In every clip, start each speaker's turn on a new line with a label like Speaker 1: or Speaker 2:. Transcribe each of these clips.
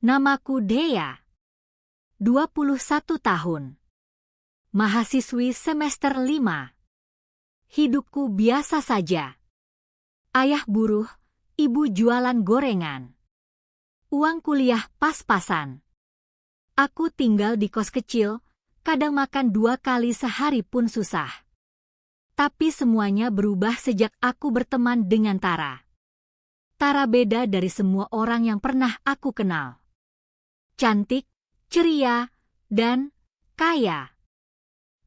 Speaker 1: Namaku Dea, 21 tahun. Mahasiswi semester 5. Hidupku biasa saja. Ayah buruh, ibu jualan gorengan. Uang kuliah pas-pasan. Aku tinggal di kos kecil, kadang makan 2 kali sehari pun susah. Tapi semuanya berubah sejak aku berteman dengan Tara. Tara beda dari semua orang yang pernah aku kenal. Cantik, ceria, dan kaya.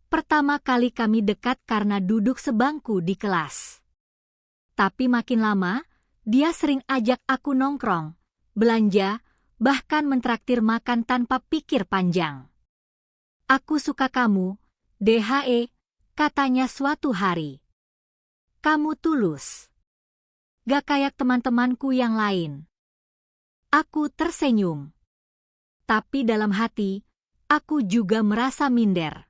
Speaker 1: Pertama kali kami dekat karena duduk sebangku di kelas. Tapi makin lama, dia sering ajak aku nongkrong, belanja, bahkan mentraktir makan tanpa pikir panjang. Aku suka kamu, DHE, katanya suatu hari. Kamu tulus. Gak kayak teman-temanku yang lain. Aku tersenyum. Tapi dalam hati, aku juga merasa minder.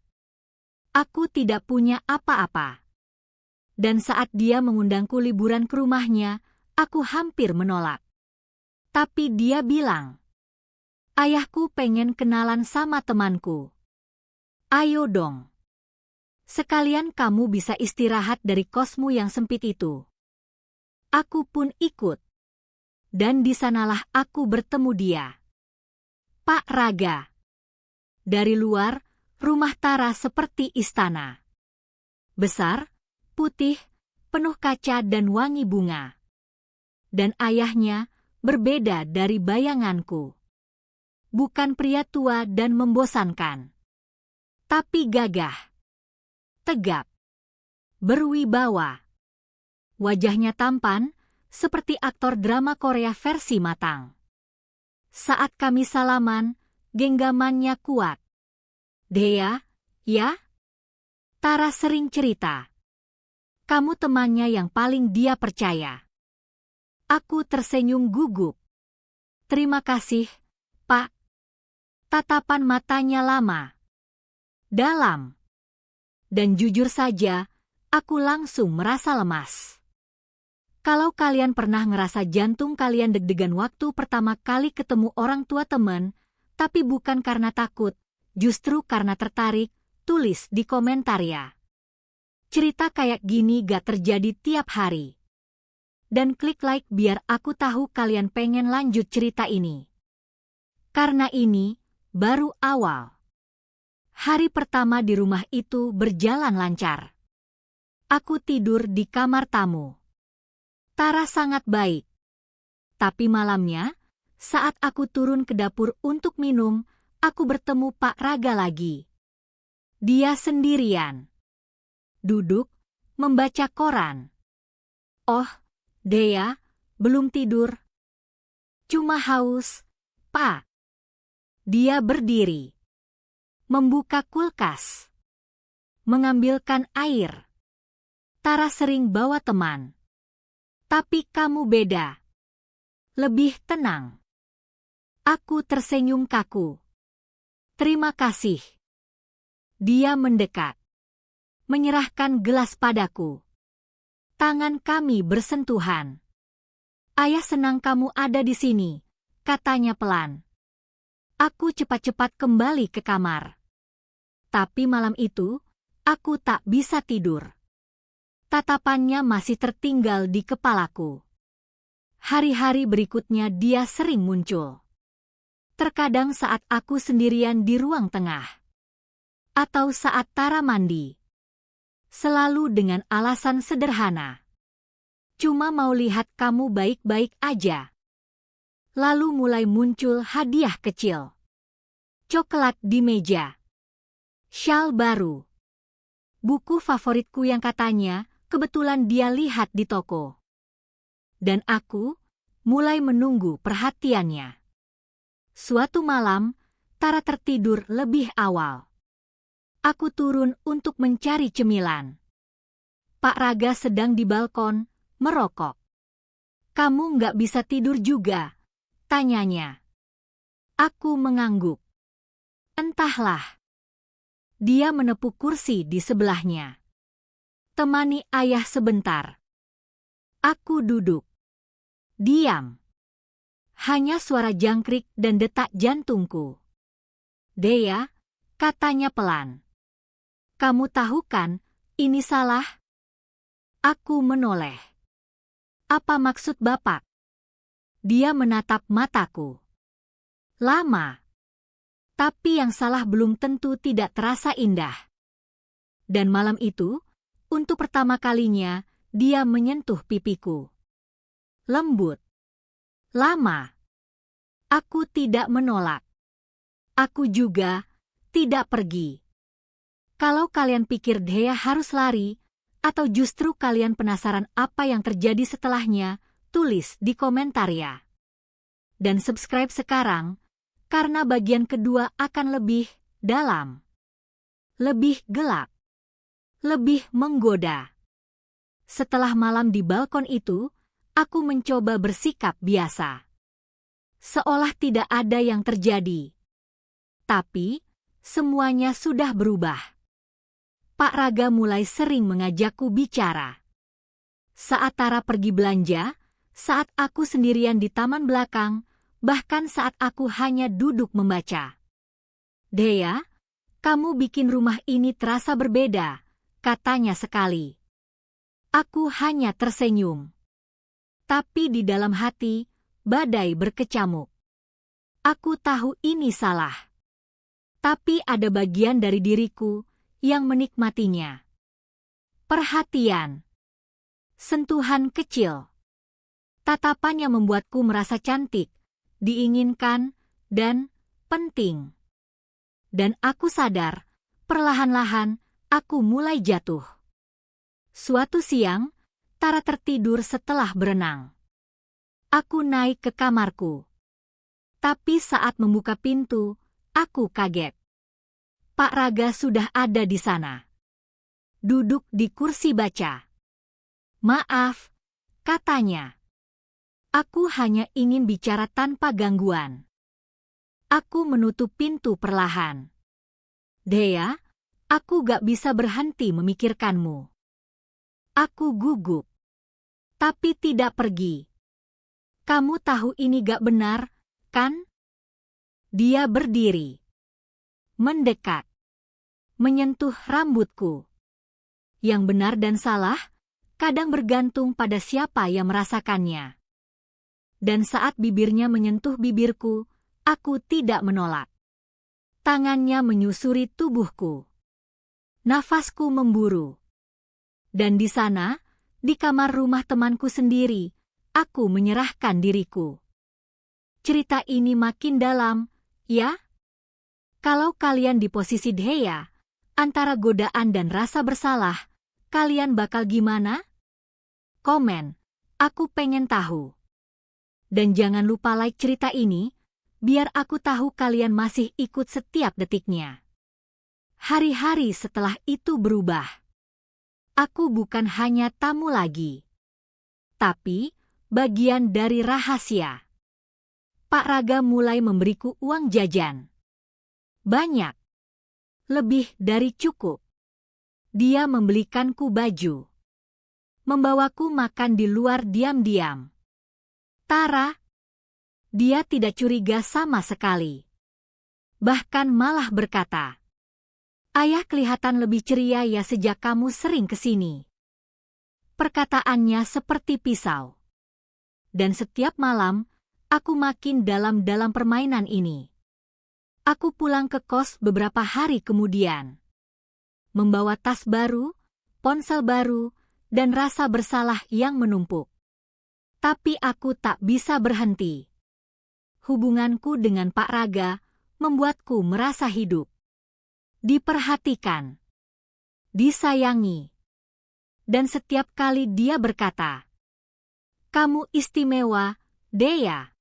Speaker 1: Aku tidak punya apa-apa. Dan saat dia mengundangku liburan ke rumahnya, aku hampir menolak. Tapi dia bilang, ayahku pengen kenalan sama temanku. Ayo dong. Sekalian kamu bisa istirahat dari kosmu yang sempit itu. Aku pun ikut. Dan di sanalah aku bertemu dia. Pak Raga. Dari luar, rumah Tara seperti istana. Besar, putih, penuh kaca dan wangi bunga. Dan ayahnya berbeda dari bayanganku. Bukan pria tua dan membosankan. Tapi gagah. Tegap. Berwibawa. Wajahnya tampan, seperti aktor drama Korea versi matang. Saat kami salaman, genggamannya kuat. Dea, ya? Tara sering cerita. Kamu temannya yang paling dia percaya. Aku tersenyum gugup. Terima kasih, Pak. Tatapan matanya lama. Dalam. Dan jujur saja, aku langsung merasa lemas. Kalau kalian pernah ngerasa jantung kalian deg-degan waktu pertama kali ketemu orang tua teman, tapi bukan karena takut, justru karena tertarik, tulis di komentar ya. Cerita kayak gini gak terjadi tiap hari. Dan klik like biar aku tahu kalian pengen lanjut cerita ini. Karena ini baru awal. Hari pertama di rumah itu berjalan lancar. Aku tidur di kamar tamu. Tara sangat baik. Tapi malamnya, saat aku turun ke dapur untuk minum, aku bertemu Pak Raga lagi. Dia sendirian. Duduk, membaca koran. Oh, Dea, belum tidur. Cuma haus, Pak. Dia berdiri. Membuka kulkas. Mengambilkan air. Tara sering bawa teman. Tapi kamu beda. Lebih tenang. Aku tersenyum kaku. Terima kasih. Dia mendekat. Menyerahkan gelas padaku. Tangan kami bersentuhan. Ayah senang kamu ada di sini, katanya pelan. Aku cepat-cepat kembali ke kamar. Tapi malam itu, aku tak bisa tidur. Tatapannya masih tertinggal di kepalaku. Hari-hari berikutnya dia sering muncul. Terkadang saat aku sendirian di ruang tengah. Atau saat Tara mandi. Selalu dengan alasan sederhana. Cuma mau lihat kamu baik-baik aja. Lalu mulai muncul hadiah kecil. Coklat di meja. Syal baru. Buku favoritku yang katanya kebetulan dia lihat di toko. Dan aku mulai menunggu perhatiannya. Suatu malam, Tara tertidur lebih awal. Aku turun untuk mencari cemilan. Pak Raga sedang di balkon, merokok. Kamu nggak bisa tidur juga? Tanyanya. Aku mengangguk. Entahlah. Dia menepuk kursi di sebelahnya. Temani ayah sebentar. Aku duduk. Diam. Hanya suara jangkrik dan detak jantungku. Dea, katanya pelan. Kamu tahu kan, ini salah? Aku menoleh. Apa maksud Bapak? Dia menatap mataku. Lama. Tapi yang salah belum tentu tidak terasa indah. Dan malam itu, untuk pertama kalinya, dia menyentuh pipiku. Lembut. Lama. Aku tidak menolak. Aku juga tidak pergi. Kalau kalian pikir Dea harus lari, atau justru kalian penasaran apa yang terjadi setelahnya, tulis di komentar ya. Dan subscribe sekarang, karena bagian kedua akan lebih dalam, lebih gelap, lebih menggoda. Setelah malam di balkon itu, aku mencoba bersikap biasa. Seolah tidak ada yang terjadi. Tapi, semuanya sudah berubah. Pak Raga mulai sering mengajakku bicara. Saat Tara pergi belanja, saat aku sendirian di taman belakang, bahkan saat aku hanya duduk membaca. Dea, kamu bikin rumah ini terasa berbeda, katanya sekali. Aku hanya tersenyum. Tapi di dalam hati, badai berkecamuk. Aku tahu ini salah. Tapi ada bagian dari diriku yang menikmatinya. Perhatian. Sentuhan kecil. Tatapan yang membuatku merasa cantik, diinginkan, dan penting. Dan aku sadar, perlahan-lahan, aku mulai jatuh. Suatu siang, Tara tertidur setelah berenang. Aku naik ke kamarku. Tapi saat membuka pintu, aku kaget. Pak Raga sudah ada di sana. Duduk di kursi baca. Maaf, katanya. Aku hanya ingin bicara tanpa gangguan. Aku menutup pintu perlahan. Dea, aku gak bisa berhenti memikirkanmu. Aku gugup. Tapi tidak pergi. Kamu tahu ini gak benar, kan? Dia berdiri. Mendekat. Menyentuh rambutku. Yang benar dan salah, kadang bergantung pada siapa yang merasakannya. Dan saat bibirnya menyentuh bibirku, aku tidak menolak. Tangannya menyusuri tubuhku. Nafasku memburu. Dan di sana, di kamar rumah temanku sendiri, aku menyerahkan diriku. Cerita ini makin dalam, ya? Kalau kalian di posisi Dea, antara godaan dan rasa bersalah, kalian bakal gimana? Komen, aku pengen tahu. Dan jangan lupa like cerita ini, biar aku tahu kalian masih ikut setiap detiknya. Hari-hari setelah itu berubah. Aku bukan hanya tamu lagi, tapi bagian dari rahasia. Pak Raga mulai memberiku uang jajan. Banyak. Lebih dari cukup. Dia membelikanku baju. Membawaku makan di luar diam-diam. Tara, dia tidak curiga sama sekali. Bahkan malah berkata, "Ayah kelihatan lebih ceria ya sejak kamu sering kesini." Perkataannya seperti pisau. Dan setiap malam, aku makin dalam permainan ini. Aku pulang ke kos beberapa hari kemudian. Membawa tas baru, ponsel baru, dan rasa bersalah yang menumpuk. Tapi aku tak bisa berhenti. Hubunganku dengan Pak Raga membuatku merasa hidup. Diperhatikan. Disayangi. Dan setiap kali dia berkata, "Kamu istimewa, Dea."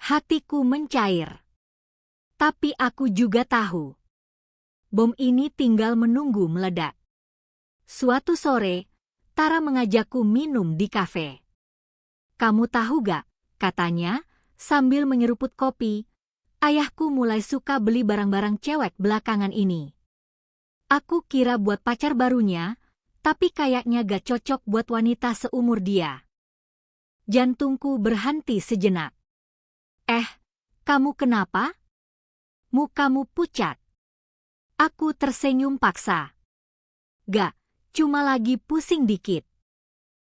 Speaker 1: Hatiku mencair. Tapi aku juga tahu. Bom ini tinggal menunggu meledak. Suatu sore, Tara mengajakku minum di kafe. "Kamu tahu gak?" katanya, sambil menyeruput kopi, "ayahku mulai suka beli barang-barang cewek belakangan ini. Aku kira buat pacar barunya, tapi kayaknya gak cocok buat wanita seumur dia." Jantungku berhenti sejenak. Kamu kenapa? Mukamu pucat. Aku tersenyum paksa. Gak, cuma lagi pusing dikit.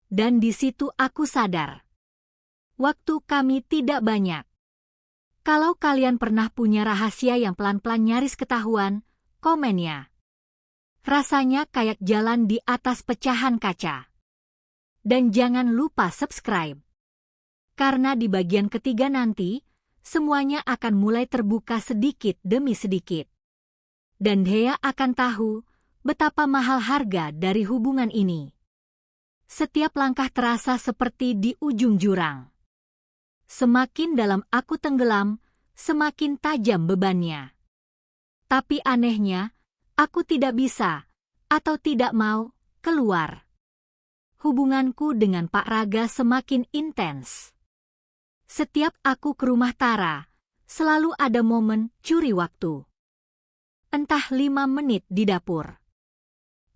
Speaker 1: Dan di situ aku sadar. Waktu kami tidak banyak. Kalau kalian pernah punya rahasia yang pelan-pelan nyaris ketahuan, komen ya. Rasanya kayak jalan di atas pecahan kaca. Dan jangan lupa subscribe. Karena di bagian ketiga nanti, semuanya akan mulai terbuka sedikit demi sedikit. Dan Dea akan tahu betapa mahal harga dari hubungan ini. Setiap langkah terasa seperti di ujung jurang. Semakin dalam aku tenggelam, semakin tajam bebannya. Tapi anehnya, aku tidak bisa, atau tidak mau, keluar. Hubunganku dengan Pak Raga semakin intens. Setiap aku ke rumah Tara, selalu ada momen curi waktu. Entah 5 menit di dapur.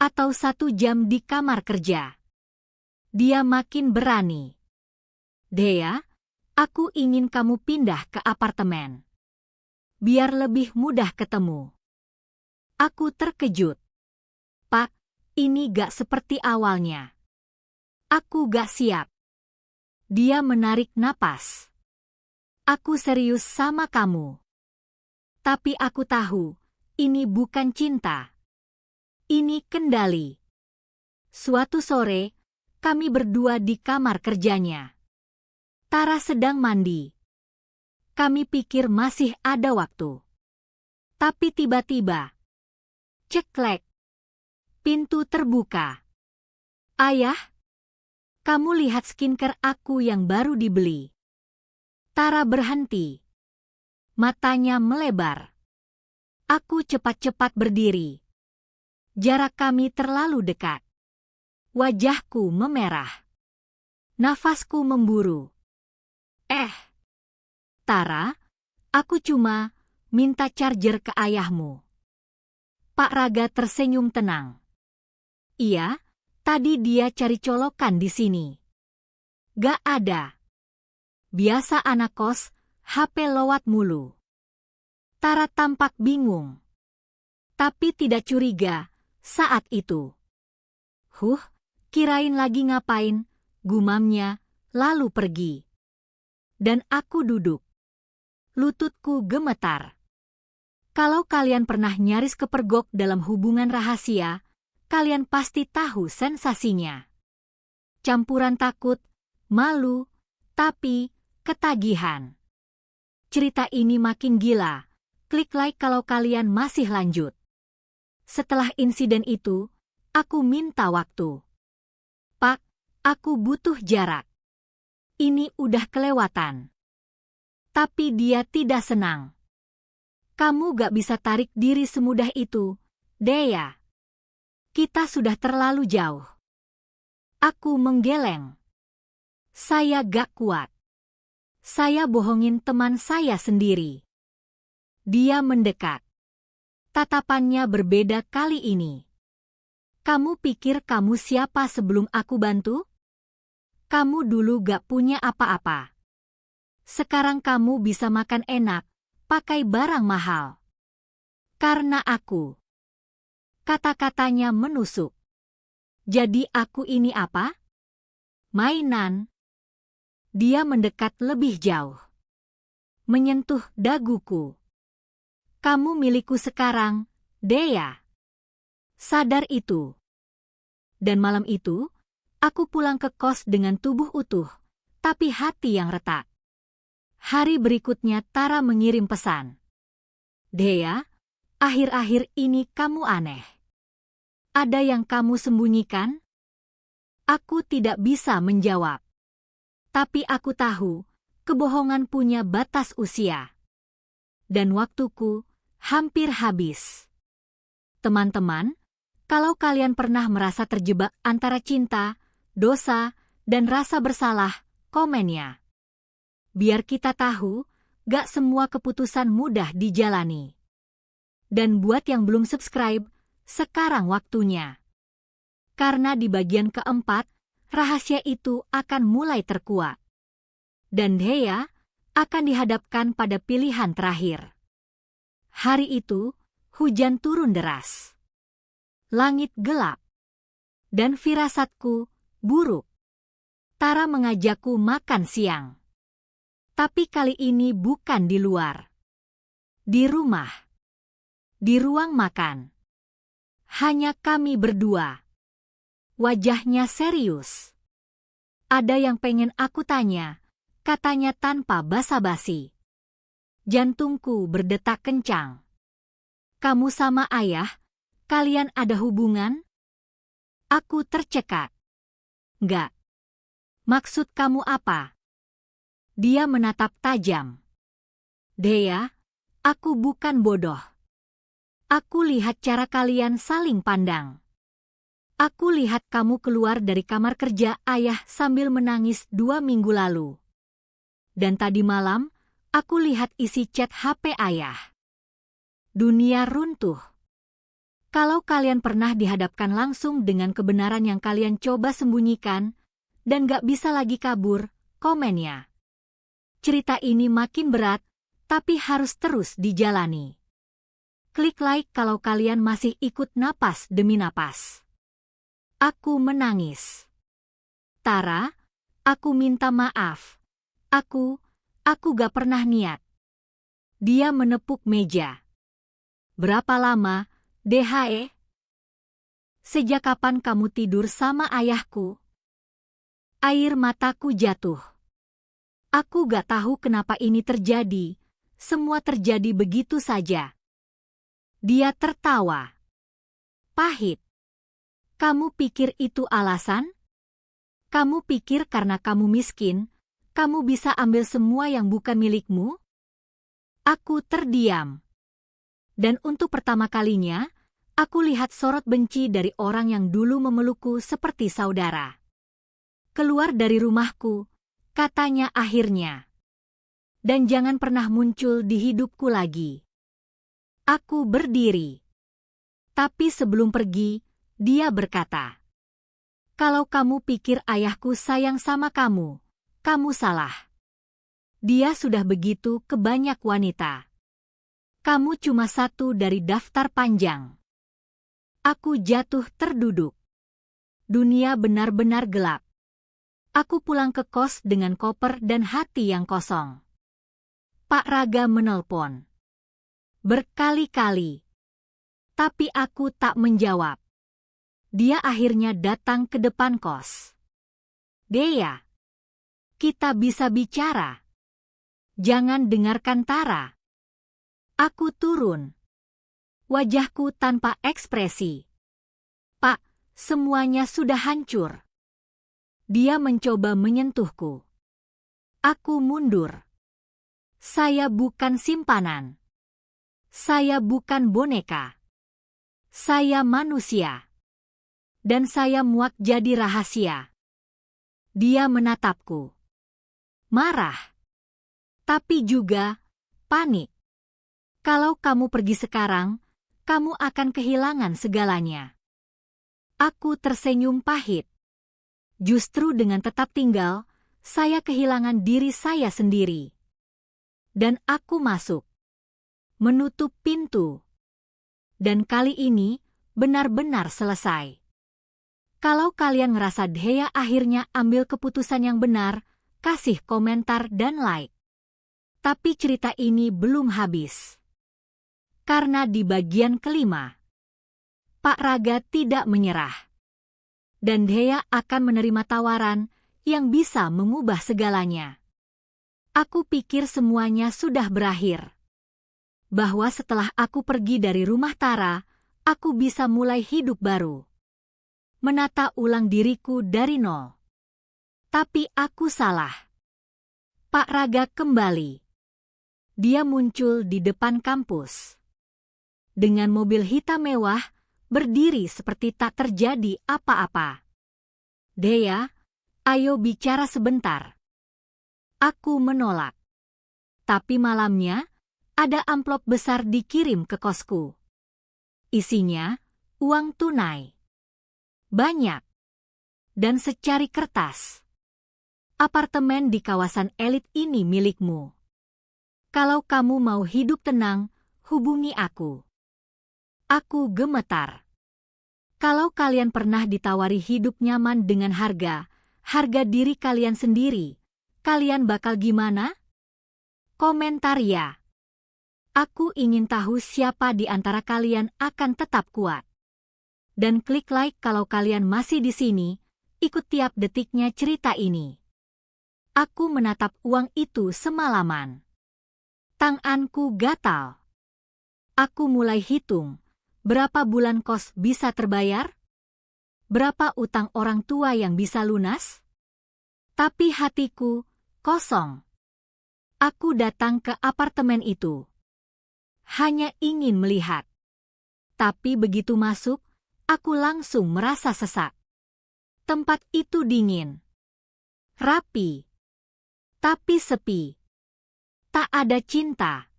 Speaker 1: Atau 1 jam di kamar kerja. Dia makin berani. Dea, aku ingin kamu pindah ke apartemen. Biar lebih mudah ketemu. Aku terkejut. Pak, ini gak seperti awalnya. Aku gak siap. Dia menarik napas. Aku serius sama kamu. Tapi aku tahu, ini bukan cinta. Ini kendali. Suatu sore, kami berdua di kamar kerjanya. Tara sedang mandi. Kami pikir masih ada waktu. Tapi tiba-tiba, ceklek. Pintu terbuka. Ayah, kamu lihat skincare aku yang baru dibeli. Tara berhenti. Matanya melebar. Aku cepat-cepat berdiri. Jarak kami terlalu dekat. Wajahku memerah. Nafasku memburu. Tara, aku cuma minta charger ke ayahmu. Pak Raga tersenyum tenang. Iya, tadi dia cari colokan di sini. Gak ada. Biasa anak kos, HP lowat mulu. Tara tampak bingung. Tapi tidak curiga saat itu. Kirain lagi ngapain, gumamnya, lalu pergi. Dan aku duduk. Lututku gemetar. Kalau kalian pernah nyaris kepergok dalam hubungan rahasia, kalian pasti tahu sensasinya. Campuran takut, malu, tapi ketagihan. Cerita ini makin gila. Klik like kalau kalian masih lanjut. Setelah insiden itu, aku minta waktu. Pak, aku butuh jarak. Ini udah kelewatan. Tapi dia tidak senang. Kamu gak bisa tarik diri semudah itu, Dea. Kita sudah terlalu jauh. Aku menggeleng. Saya gak kuat. Saya bohongin teman saya sendiri. Dia mendekat. Tatapannya berbeda kali ini. Kamu pikir kamu siapa sebelum aku bantu? Kamu dulu gak punya apa-apa. Sekarang kamu bisa makan enak, pakai barang mahal. Karena aku. Kata-katanya menusuk. Jadi aku ini apa? Mainan. Dia mendekat lebih jauh. Menyentuh daguku. Kamu milikku sekarang, Dea. Sadar itu. Dan malam itu, aku pulang ke kos dengan tubuh utuh, tapi hati yang retak. Hari berikutnya Tara mengirim pesan. Dea, akhir-akhir ini kamu aneh. Ada yang kamu sembunyikan? Aku tidak bisa menjawab. Tapi aku tahu, kebohongan punya batas usia. Dan waktuku hampir habis. Teman-teman, kalau kalian pernah merasa terjebak antara cinta, dosa, dan rasa bersalah, komen ya. Biar kita tahu, gak semua keputusan mudah dijalani. Dan buat yang belum subscribe, sekarang waktunya. Karena di bagian keempat, rahasia itu akan mulai terkuak. Dan Dea akan dihadapkan pada pilihan terakhir. Hari itu, hujan turun deras. Langit gelap. Dan firasatku buruk. Tara mengajakku makan siang. Tapi kali ini bukan di luar. Di rumah. Di ruang makan. Hanya kami berdua. Wajahnya serius. Ada yang pengen aku tanya, katanya tanpa basa-basi. Jantungku berdetak kencang. Kamu sama ayah? Kalian ada hubungan? Aku tercekat. Enggak. Maksud kamu apa? Dia menatap tajam. Dea, aku bukan bodoh. Aku lihat cara kalian saling pandang. Aku lihat kamu keluar dari kamar kerja ayah sambil menangis 2 minggu lalu. Dan tadi malam, aku lihat isi chat HP ayah. Dunia runtuh. Kalau kalian pernah dihadapkan langsung dengan kebenaran yang kalian coba sembunyikan, dan gak bisa lagi kabur, komennya. Cerita ini makin berat, tapi harus terus dijalani. Klik like kalau kalian masih ikut napas demi napas. Aku menangis. Tara, aku minta maaf. Aku gak pernah niat. Dia menepuk meja. Berapa lama, DHE? Sejak kapan kamu tidur sama ayahku? Air mataku jatuh. Aku gak tahu kenapa ini terjadi. Semua terjadi begitu saja. Dia tertawa. Pahit. Kamu pikir itu alasan? Kamu pikir karena kamu miskin, kamu bisa ambil semua yang bukan milikmu? Aku terdiam. Dan untuk pertama kalinya, aku lihat sorot benci dari orang yang dulu memelukku seperti saudara. Keluar dari rumahku, katanya akhirnya. Dan jangan pernah muncul di hidupku lagi. Aku berdiri. Tapi sebelum pergi, dia berkata, kalau kamu pikir ayahku sayang sama kamu, kamu salah. Dia sudah begitu ke banyak wanita. Kamu cuma satu dari daftar panjang. Aku jatuh terduduk. Dunia benar-benar gelap. Aku pulang ke kos dengan koper dan hati yang kosong. Pak Raga menelpon. Berkali-kali. Tapi aku tak menjawab. Dia akhirnya datang ke depan kos. Dea, kita bisa bicara. Jangan dengarkan Tara. Aku turun. Wajahku tanpa ekspresi. Pak, semuanya sudah hancur. Dia mencoba menyentuhku. Aku mundur. Saya bukan simpanan. Saya bukan boneka. Saya manusia. Dan saya muak jadi rahasia. Dia menatapku. Marah. Tapi juga panik. Kalau kamu pergi sekarang, kamu akan kehilangan segalanya. Aku tersenyum pahit. Justru dengan tetap tinggal, saya kehilangan diri saya sendiri. Dan aku masuk. Menutup pintu. Dan kali ini, benar-benar selesai. Kalau kalian ngerasa Dea akhirnya ambil keputusan yang benar, kasih komentar dan like. Tapi cerita ini belum habis. Karena di bagian kelima, Pak Raga tidak menyerah. Dan Dea akan menerima tawaran yang bisa mengubah segalanya. Aku pikir semuanya sudah berakhir. Bahwa setelah aku pergi dari rumah Tara, aku bisa mulai hidup baru. Menata ulang diriku dari nol. Tapi aku salah. Pak Raga kembali. Dia muncul di depan kampus. Dengan mobil hitam mewah, berdiri seperti tak terjadi apa-apa. Dea, ayo bicara sebentar. Aku menolak. Tapi malamnya, ada amplop besar dikirim ke kosku. Isinya, uang tunai. Banyak. Dan secari kertas. Apartemen di kawasan elit ini milikmu. Kalau kamu mau hidup tenang, hubungi aku. Aku gemetar. Kalau kalian pernah ditawari hidup nyaman dengan harga diri kalian sendiri, kalian bakal gimana? Komentar ya. Aku ingin tahu siapa di antara kalian akan tetap kuat. Dan klik like kalau kalian masih di sini, ikut tiap detiknya cerita ini. Aku menatap uang itu semalaman. Tanganku gatal. Aku mulai hitung, berapa bulan kos bisa terbayar? Berapa utang orang tua yang bisa lunas? Tapi hatiku kosong. Aku datang ke apartemen itu. Hanya ingin melihat. Tapi begitu masuk, aku langsung merasa sesak. Tempat itu dingin. Rapi. Tapi sepi. Tak ada cinta.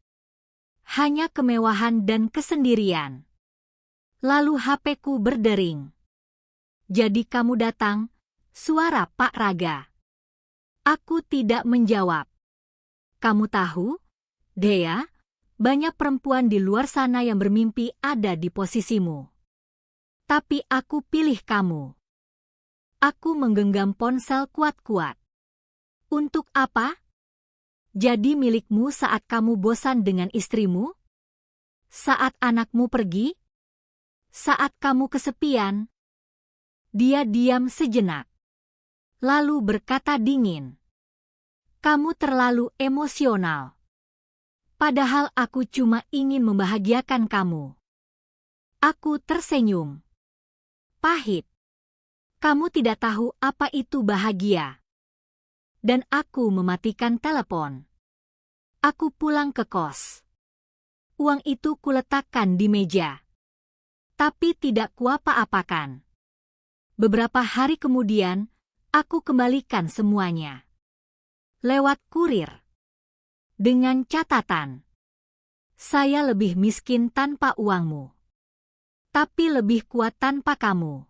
Speaker 1: Hanya kemewahan dan kesendirian. Lalu HP-ku berdering. Jadi kamu datang? Suara Pak Raga. Aku tidak menjawab. Kamu tahu, Dea, banyak perempuan di luar sana yang bermimpi ada di posisimu. Tapi aku pilih kamu. Aku menggenggam ponsel kuat-kuat. Untuk apa? Jadi milikmu saat kamu bosan dengan istrimu? Saat anakmu pergi? Saat kamu kesepian? Dia diam sejenak. Lalu berkata dingin. Kamu terlalu emosional. Padahal aku cuma ingin membahagiakan kamu. Aku tersenyum. Pahit. Kamu tidak tahu apa itu bahagia. Dan aku mematikan telepon. Aku pulang ke kos. Uang itu kuletakkan di meja. Tapi tidak kuapa-apakan. Beberapa hari kemudian, aku kembalikan semuanya. Lewat kurir. Dengan catatan. Saya lebih miskin tanpa uangmu. Tapi lebih kuat tanpa kamu.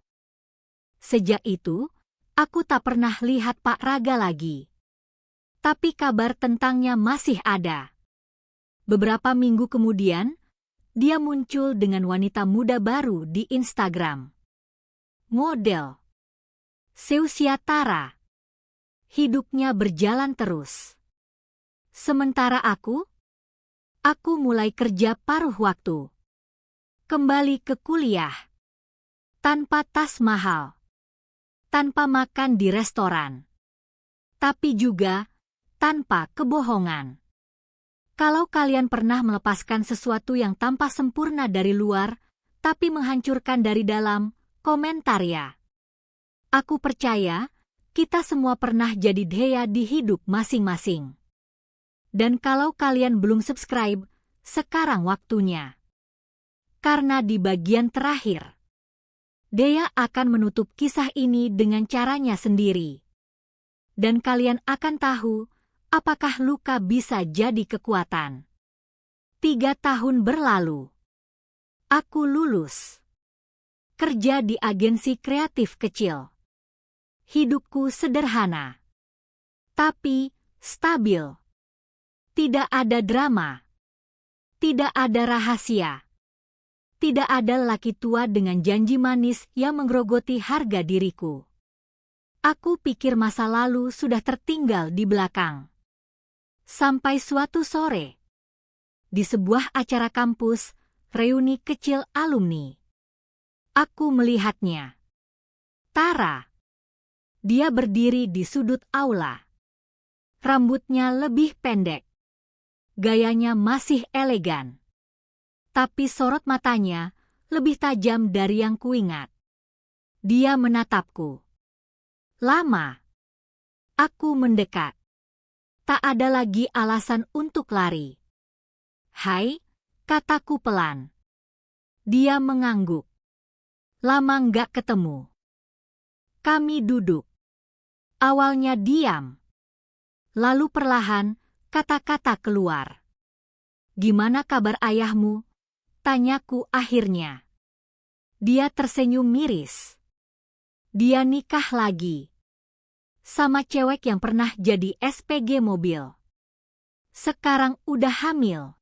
Speaker 1: Sejak itu, aku tak pernah lihat Pak Raga lagi. Tapi kabar tentangnya masih ada. Beberapa minggu kemudian, dia muncul dengan wanita muda baru di Instagram. Model. Seusia Tara. Hidupnya berjalan terus. Sementara aku mulai kerja paruh waktu. Kembali ke kuliah. Tanpa tas mahal. Tanpa makan di restoran. Tapi juga tanpa kebohongan. Kalau kalian pernah melepaskan sesuatu yang tampak sempurna dari luar, tapi menghancurkan dari dalam, komentar ya. Aku percaya, kita semua pernah jadi Dea di hidup masing-masing. Dan kalau kalian belum subscribe, sekarang waktunya. Karena di bagian terakhir, Dea akan menutup kisah ini dengan caranya sendiri. Dan kalian akan tahu, apakah luka bisa jadi kekuatan. 3 tahun berlalu. Aku lulus. Kerja di agensi kreatif kecil. Hidupku sederhana. Tapi stabil. Tidak ada drama. Tidak ada rahasia. Tidak ada lelaki tua dengan janji manis yang menggerogoti harga diriku. Aku pikir masa lalu sudah tertinggal di belakang. Sampai suatu sore, di sebuah acara kampus, reuni kecil alumni. Aku melihatnya. Tara. Dia berdiri di sudut aula. Rambutnya lebih pendek. Gayanya masih elegan. Tapi sorot matanya lebih tajam dari yang kuingat. Dia menatapku. Lama. Aku mendekat. Tak ada lagi alasan untuk lari. Hai, kataku pelan. Dia mengangguk. Lama nggak ketemu. Kami duduk. Awalnya diam. Lalu perlahan, kata-kata keluar. Gimana kabar ayahmu? Tanyaku akhirnya. Dia tersenyum miris. Dia nikah lagi. Sama cewek yang pernah jadi SPG mobil. Sekarang udah hamil.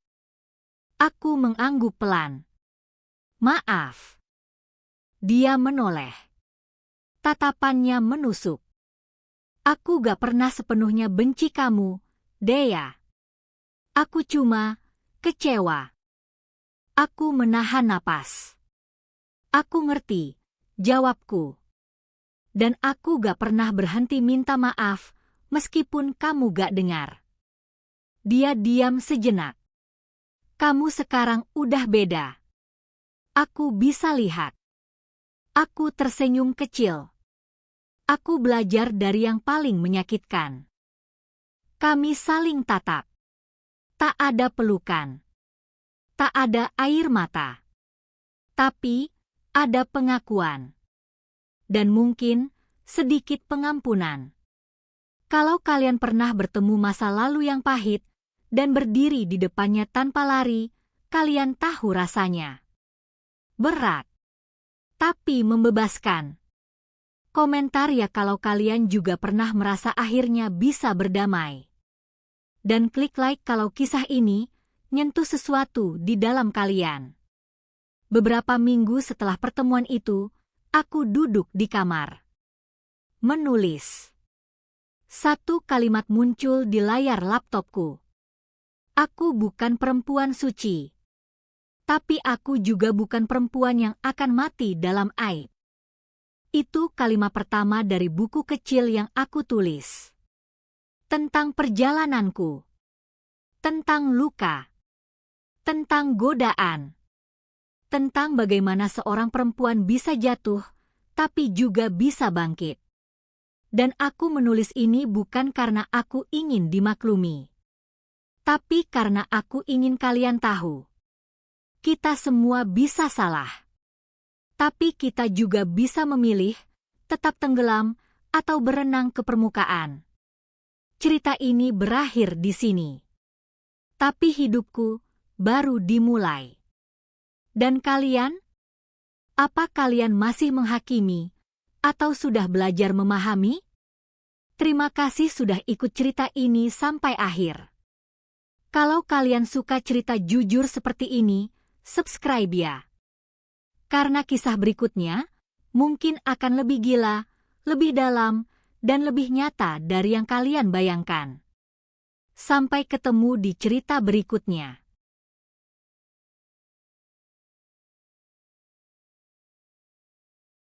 Speaker 1: Aku mengangguk pelan. Maaf. Dia menoleh. Tatapannya menusuk. Aku gak pernah sepenuhnya benci kamu, Dea. Aku cuma kecewa. Aku menahan napas. Aku ngerti, jawabku. Dan aku gak pernah berhenti minta maaf, meskipun kamu gak dengar. Dia diam sejenak. Kamu sekarang udah beda. Aku bisa lihat. Aku tersenyum kecil. Aku belajar dari yang paling menyakitkan. Kami saling tatap. Tak ada pelukan. Tak ada air mata. Tapi, ada pengakuan. Dan mungkin, sedikit pengampunan. Kalau kalian pernah bertemu masa lalu yang pahit, dan berdiri di depannya tanpa lari, kalian tahu rasanya. Berat. Tapi membebaskan. Komentar ya kalau kalian juga pernah merasa akhirnya bisa berdamai. Dan klik like kalau kisah ini nyentuh sesuatu di dalam kalian. Beberapa minggu setelah pertemuan itu, aku duduk di kamar. Menulis. Satu kalimat muncul di layar laptopku. Aku bukan perempuan suci. Tapi aku juga bukan perempuan yang akan mati dalam aib. Itu kalimat pertama dari buku kecil yang aku tulis. Tentang perjalananku. Tentang luka. Tentang godaan. Tentang bagaimana seorang perempuan bisa jatuh, tapi juga bisa bangkit. Dan aku menulis ini bukan karena aku ingin dimaklumi. Tapi karena aku ingin kalian tahu. Kita semua bisa salah. Tapi kita juga bisa memilih, tetap tenggelam, atau berenang ke permukaan. Cerita ini berakhir di sini. Tapi hidupku baru dimulai. Dan kalian? Apa kalian masih menghakimi, atau sudah belajar memahami? Terima kasih sudah ikut cerita ini sampai akhir. Kalau kalian suka cerita jujur seperti ini, subscribe ya. Karena kisah berikutnya mungkin akan lebih gila, lebih dalam, dan lebih nyata dari yang kalian bayangkan. Sampai ketemu di cerita berikutnya.